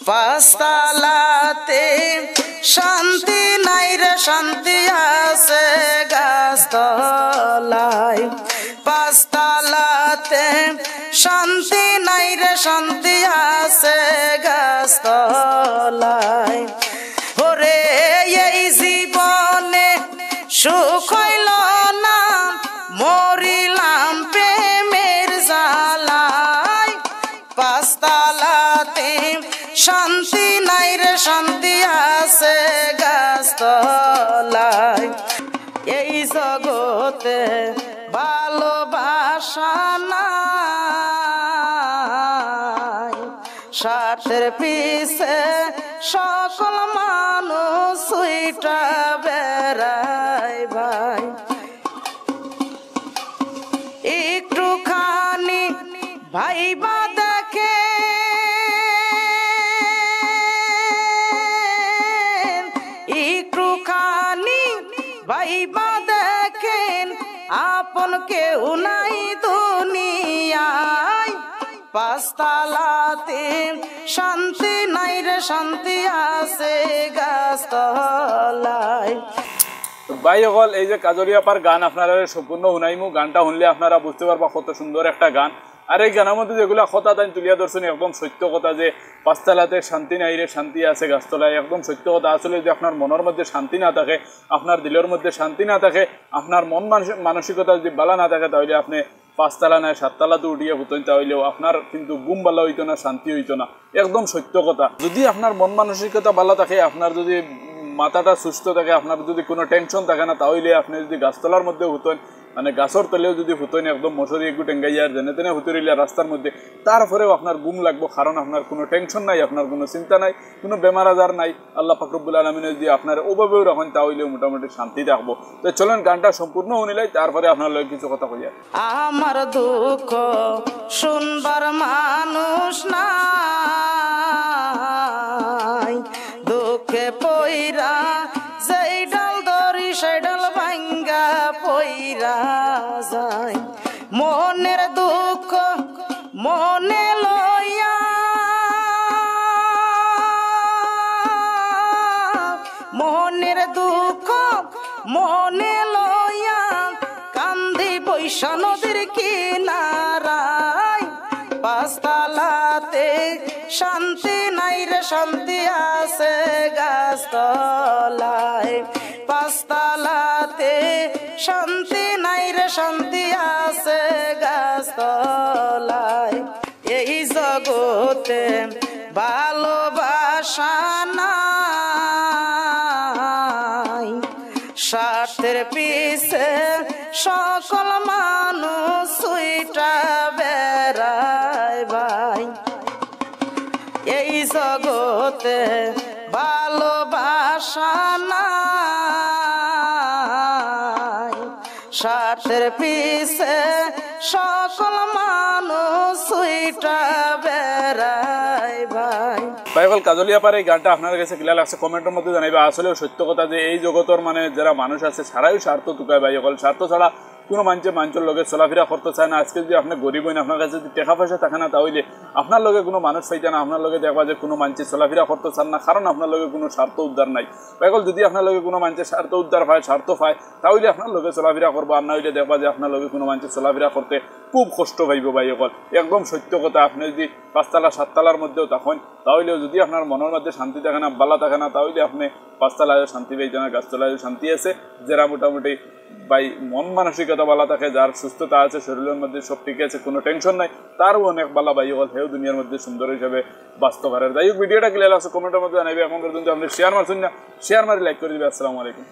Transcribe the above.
পাঁচতলাতে শান্তি নাই রে শান্তি আছে গাছতলায় পাঁচতলাতে শান্তি নাই রে শান্তি আছে গাছতলায় ওরে এই জীবনে সুখ হইল না মরিলাম প্রেমের জ্বালায় পাঁচতলাতে শান্তি নাই রে শান্তি আছে গাছতলায় এই জগতে ভালোবাসা নাই স্বার্থের পিছে সকল মানুষ ছুইটা বেড়ায় ভাই একটুখানি ভাইবা দেখে একটুখানি ভাইবা দেখেন আপন কেউ নাই দুনিয়ায় পাঁচতলাতে শান্তি নাই রে শান্তি আছে গাছতলায়। ভাই সকল এই যে কাজরিয়াপার গান আপনারা সম্পূর্ণ শুনাইমু গানটা শুনলে আপনারা বুঝতে পারবা কত সুন্দর একটা গান আর এই গানের মধ্যে যেগুলো কথা তাই তুলিয়া ধরছেন একদম সত্য কথা যে পাঁচতলাতে শান্তি নাই রে শান্তি আছে গাছতলায় একদম সত্য কথা আসলে যে আপনার মনের মধ্যে শান্তি না থাকে আপনার দিলের মধ্যে শান্তি না থাকে আপনার মন মানসিকতা যদি বালা না থাকে তাহলে আপনি পাঁচতলা নাই সাততলাতে উঠিয়ে হতেন তাহলেও আপনার কিন্তু ঘুম ভালো হইতো না শান্তি হইতো না একদম সত্য কথা যদি আপনার মন মানসিকতা ভালো থাকে আপনার যদি মাথাটা সুস্থ থাকে আপনার যদি কোনো টেনশন থাকে না তাহলে আপনি যদি গাছতলার মধ্যে হতেন মানে গাছর তলেও যদি হতেন একদম মশারি একটু টেঙ্গাইয়ার জেনে তেনে হুতরিলে রাস্তার মধ্যে তারপরেও আপনার ঘুম লাগবো কারণ আপনার কোনো টেনশন নাই আপনার কোনো চিন্তা নাই কোনো বেমার আজার নাই আল্লাহ পাক রব্বুল আলামিনে যদি আপনার ওভাবেও রাখেন তাহলেও মোটামুটি শান্তি থাকবো তো চলেন গানটা সম্পূর্ণ শুনিলাই তারপরে আপনার লগে কিছু কথা কইয়া আমার দুঃখ শুনবার মানুষ নাই দুঃখে পইরা যেই ডাল ধরি সেই ডাল ভাঙ্গা পইরা যায় মনের দুঃখ মনে লইয়া মনের দুঃখ মনে লইয়া কান্দি বৈশা নদীর কিনারায় পাঁচতলাতে শান্তি নাই রে শান্তি আছে গাছতলায় পাঁচতলাতে শান্তি নাই রে শান্তি আছে গাছতলায় এই জগতে ভালোবাসা নাই স্বার্থের পিছে সকল মানুষ ছুইটা বেড়ায় ভাই এই জগতে ভালোবাসা নাই স্বার্থের পিছে সকল মানুষ ছুইটা বেড়ায় ভাই বাইবল কাজলিয়াপার এই গানটা আপনার কাছে ক্লিয়ার লাগছে কমেন্টের মধ্যে জানাইবা আসলেও সত্য কথা যে এই জগতের মানে যারা মানুষ আছে সারাই স্বার্থ টুকায় বাইবল স্বার্থ ছাড়া কোনো মানুষের লগে চলাফেরা করতে চায় না আজকে যদি আপনি গরিব হইন আপনার কাছে যদি টাকা পয়সা থাকে না তাহলে আপনার লগে কোনো মানুষ পাইতে না আপনার লগে দেখবা যে কোনো মানুষের চলাফেরা করতে চান না কারণ আপনার লগে কোনো স্বার্থ উদ্ধার নাই বাইবল যদি আপনার লগে কোনো মানুষের স্বার্থ উদ্ধার পায় স্বার্থ পায় তাহলে আপনার লগে চলাফেরা করবো আর না হইলে দেখবা যে আপনার লগে কোনো মানুষের চলাফেরা করতে খুব কষ্ট পাইব বাইবল একদম সত্য কথা আপনি যদি পাঁচতলা সাততলার মধ্যেও তখন তাহলেও যদি আপনার মনের মধ্যে শান্তি থাকে না বালা থাকে না তাহলে আপনি পাঁচতলায় শান্তি পাইতে না গাছতলায় শান্তি আছে যারা মোটামুটি ভাই মন মানসিকতা বালা থাকে যার সুস্থতা আছে শরীরের মধ্যে সব ঠিক আছে কোনো টেনশন নাই তারও অনেক বালা ভাই হল হেও দুনিয়ার মধ্যে সুন্দর হিসাবে বাস্তব হারের যাই হোক ভিডিওটা ক্লিয়ার আছে কমেন্টের মধ্যে জানাইবে এখন পর্যন্ত আপনি শেয়ার মারছেন না শেয়ার মারি লাইক করে দিবে আসসালামু আলাইকুম।